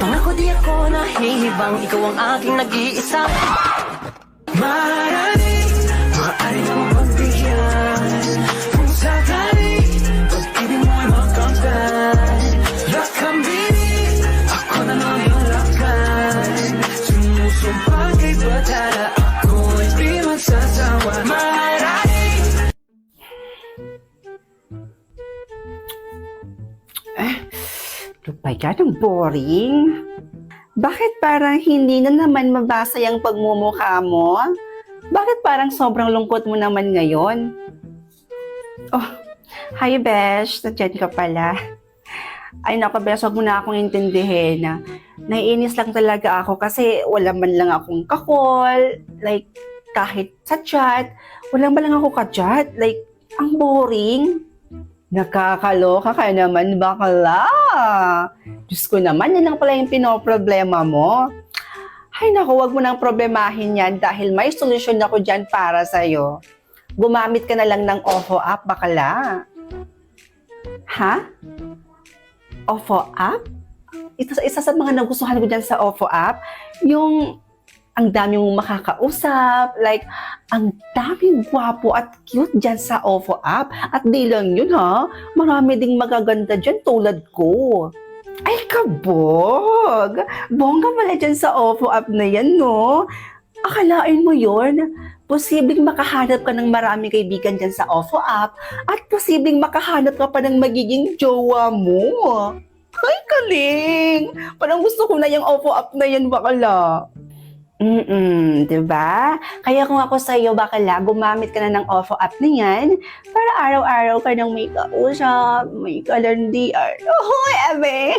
Pangako di ako nahihibang, ikaw ang aking nag-iisa. Maaari mo magbigyan. Kung sakali, pag-ibig mo ay magkamtan. Lakambini, ako na lang yung lakan. Sumusumpah kay batala, ako ay di magsasawa. Lupay ka, ang boring. Bakit parang hindi na naman mabasa yung pagmumukha mo? Bakit parang sobrang lungkot mo naman ngayon? Oh, hi Besh, nandiyan ka pala. Ay naku Besh, huwag mo na akong intindihin. Naiinis lang talaga ako kasi wala man lang akong ka-call. Like, kahit sa chat, wala man lang ako ka-chat. Like, ang boring. Nakakaloka ka naman, bakla. Diyos ko naman, yan lang pala yung pinoproblema mo. Ay naku, wag mo nang problemahin yan dahil may solusyon ako dyan para sa'yo. Gumamit ka na lang ng OFO app, bakla. Ha? OFO app? Isa sa mga nagustuhan ko dyan sa OFO app, yung ang dami mong makakausap, like, ang daming gwapo at cute dyan sa OFO app. At di lang yun ha, marami ding magaganda dyan tulad ko. Ay kabog! Bongga pala dyan sa OFO app na yan, no? Akalain mo yun? Posibleng makahanap ka ng maraming kaibigan dyan sa OFO app at posibleng makahanap ka pa ng magiging jowa mo. Ay, galing! Parang gusto ko na yung OFO app na yan, bakala. Diba? Kaya kung ako sa'yo, bakala, gumamit ka na ng OFO app na yan para araw-araw ka nang may kausap, may kalandian. Oh, ebe!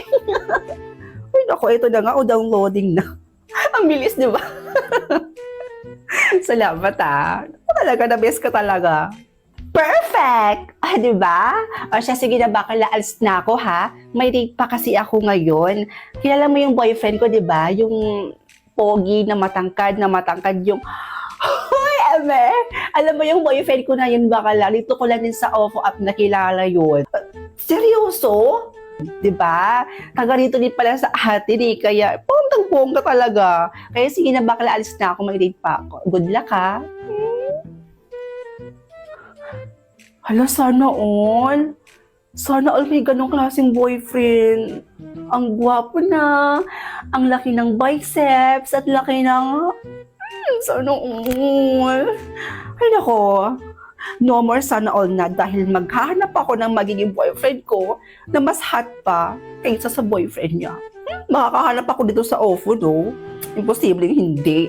Ay, naku, ito na nga, downloading na. Ang bilis, diba? Salamat, Talaga, na-best ka talaga. Perfect! Diba? O siya, sige na bakala, alis na ako, ha? May date pa kasi ako ngayon. Kilala mo yung boyfriend ko, diba? Yung pogi na matangkad yung hoy, eme! Alam mo yung boyfriend ko na yun, bakala, dito ko lang din sa OFO app na kilala yun. Seryoso? Diba? Taga rito din pala sa atin kaya ponggang-pongga talaga. Kaya sige na bakala, alis na ako, mag-date pa ako. Good luck, ha? Hala, sana all. Sana all may ganong klaseng boyfriend. Ang gwapo na, ang laki ng biceps, at laki ng... sana all. Ay nako, no more sana all na dahil maghahanap ako ng magiging boyfriend ko na mas hot pa kaysa sa boyfriend niya. Makakahanap ako dito sa OFO, no? Imposibleng hindi.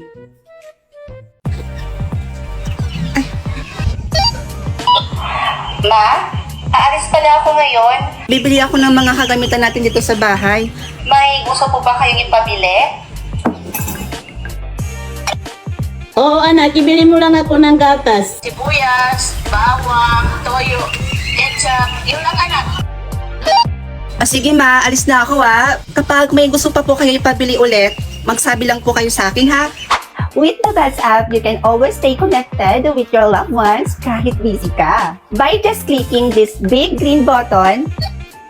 Ma, aalis pala ako ngayon. Bibili ako ng mga kagamitan natin dito sa bahay. May gusto po ba kayong ipabili? Oo anak, ibili mo lang ako ng gatas. Sibuyas, bawang, toyo, ketchup, yun lang anak. Sige ma, alis na ako Kapag may gusto pa po kayo ipabili ulit, magsabi lang po kayo sa akin ha. With the Buds app, you can always stay connected with your loved ones kahit busy ka. By just clicking this big green button,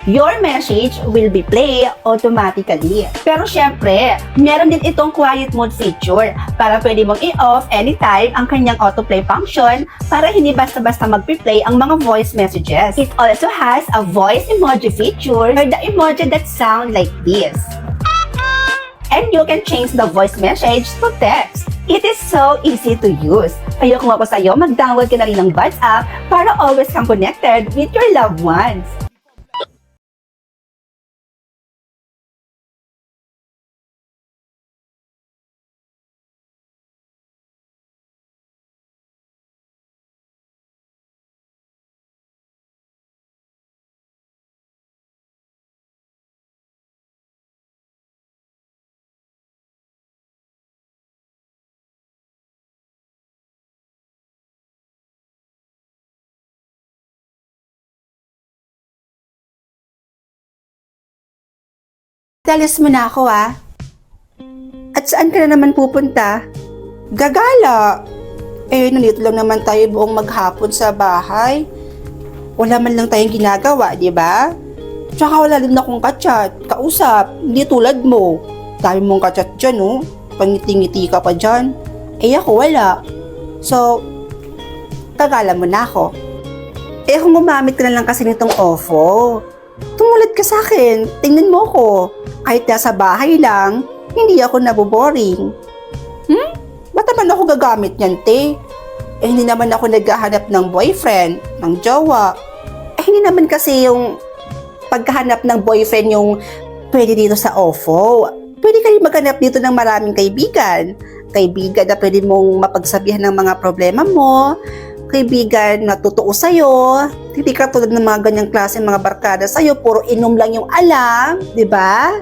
your message will be played automatically. Pero syempre, meron din itong quiet mode feature para pwede mong i-off anytime ang kanyang autoplay function para hindi basta-basta mag-play ang mga voice messages. It also has a voice emoji feature for the emoji that sound like this. And you can change the voice message to text. It is so easy to use. Kaya kung ako sa'yo, mag-download ka na rin ng Buds app para always kang connected with your loved ones. Talis mo na ako At saan ka na naman pupunta? Gagala! Nandito lang naman tayo buong maghapon sa bahay. Wala man lang tayong ginagawa, di ba? Tsaka wala din akong ka-chat, kausap, hindi tulad mo. Dami mong kachat dyan, oh. Pangiti-ngiti ka pa dyan. Eh ako wala. So, kagala mo na ako. Eh kung gumamit ka na lang kasi nitong OFO, tumulat ka sa akin. Tingnan mo ko. Kahit nasa bahay lang, hindi ako naboboring. Ba't naman ako gagamit niyan, te? Eh hindi naman ako naghahanap ng boyfriend, ng jowa. Eh hindi naman kasi yung paghahanap ng boyfriend yung pwede dito sa OFO. Pwede kayo maghanap dito ng maraming kaibigan. Kaibigan na pwede mong mapagsabihan ng mga problema mo. Kaibigan na totoo sa'yo. Hindi ka tulad ng mga ganyang klase mga barkada sa'yo. Puro inom lang yung alam. Di ba?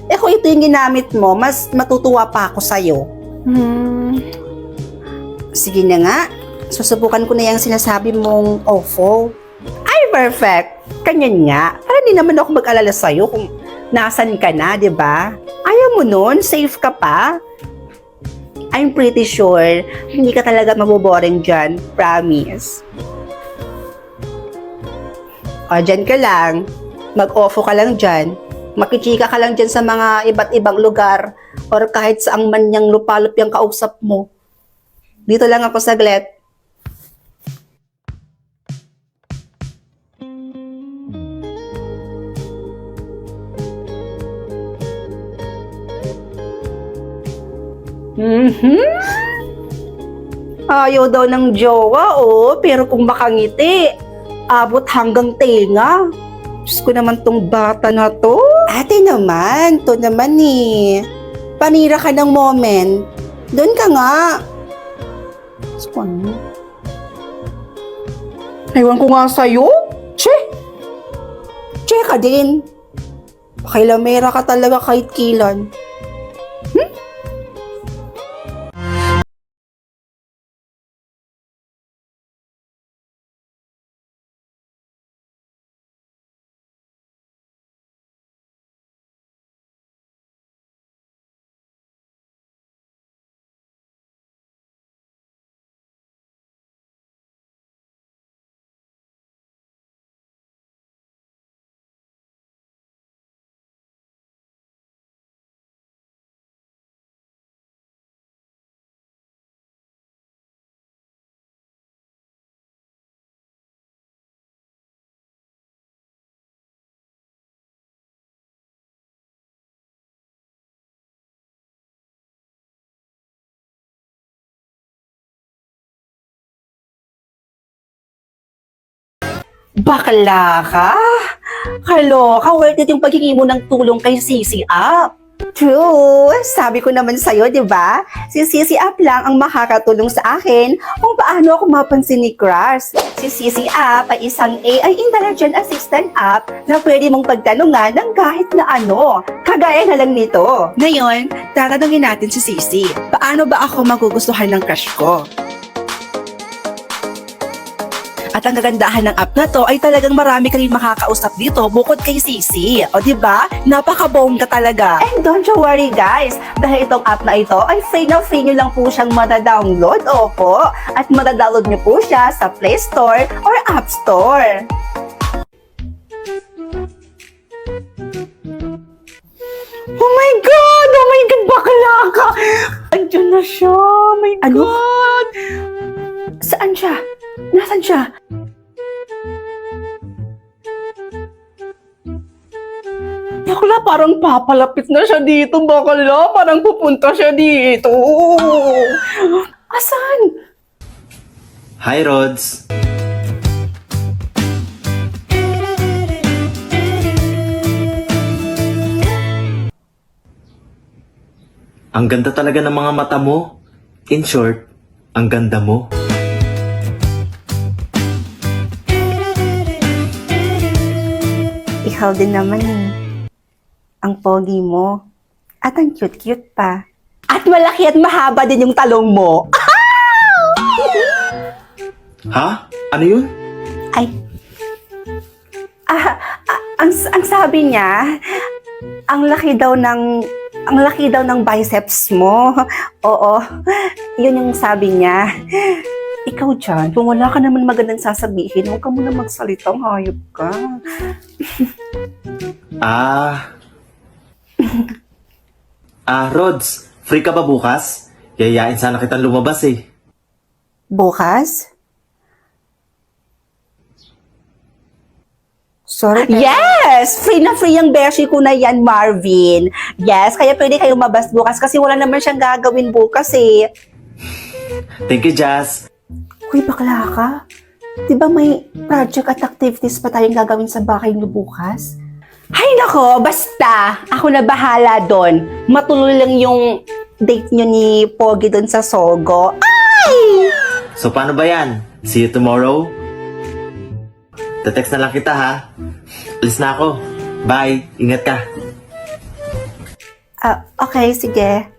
Eh kung ito yung ginamit mo, mas matutuwa pa ako sa'yo. Sige na nga. Susubukan ko na yung sinasabi mong OFO. Ay, perfect. Kanyan nga. Para di naman ako mag-alala sa'yo kung nasan ka na, di ba? Ayaw mo nun? Safe ka pa? I'm pretty sure hindi ka talaga maboboring dyan. Promise. O, dyan ka lang. Mag-OFO ka lang dyan. Makichika ka lang dyan sa mga iba't ibang lugar or kahit saang man niyang lupalop yung kausap mo. Dito lang ako saglit. Ayaw daw ng jowa, oh. Pero kung makangiti, abot hanggang tenga. Diyos ko naman tong bata na to. Ate naman, to naman eh. Panira ka ng moment. Doon ka nga. Diyos ko ano? Ewan ko nga sa'yo. Che! Che ka din. Pakilamera ka talaga kahit kilan. Bakla ka? Kaloka, worth it yung paghingi mo ng tulong kay Sisi Up. True. Sabi ko naman sa'yo, di ba? Si Sisi Up lang ang makakatulong sa akin kung paano ako mapansin ni Crush. Si Sisi Up ay isang AI Intelligent Assistant app na pwede mong pagtanungan ng kahit na ano. Kagaya na lang nito. Ngayon, tatanungin natin si Sisi. Paano ba ako magugustuhan ng crush ko? At ang kagandahan ng app na to ay talagang marami kang makakausap dito bukod kay Sisi. O diba? Napaka-bongga talaga. And don't you worry guys, dahil itong app na ito ay free na free nyo lang po siyang madadownload. Opo. At madadownload nyo po siya sa Play Store or App Store. Oh my God! Oh my God! Bakla ka! Andiyan na siya! Oh my God! Saan siya? Nasaan siya? Bakla, parang papalapit na siya dito. Bakla, parang pupunta siya dito. Asan? Hi, Rods! Ang ganda talaga ng mga mata mo. In short, ang ganda mo. Ikaw din naman eh. Ang pogi mo. At ang cute-cute pa. At malaki at mahaba din yung talong mo. Ha? Ano yun? Ay. Ang sabi niya, ang laki daw ng biceps mo. Oo. Yun yung sabi niya. Ikaw dyan, kung wala ka naman magandang sasabihin, huwag ka muna magsalitang hayop ka. Rods, free ka ba bukas? Yayain sana kitang lumabas eh. Bukas? Sorry. Yes! Free na free ang beshi ko na yan, Marvin. Yes, kaya pwede kayo lumabas bukas kasi wala naman siyang gagawin bukas eh. Thank you, Jazz. Uy, bakla ka? Di ba may project at activities pa tayong gagawin sa bahay niyo bukas? Hay nako, basta! Ako na bahala doon. Matuloy lang yung date niyo ni Pogi doon sa Sogo. Ay! So paano ba yan? See you tomorrow? Te-text na lang kita ha. Alis na ako. Bye. Ingat ka. Okay, sige.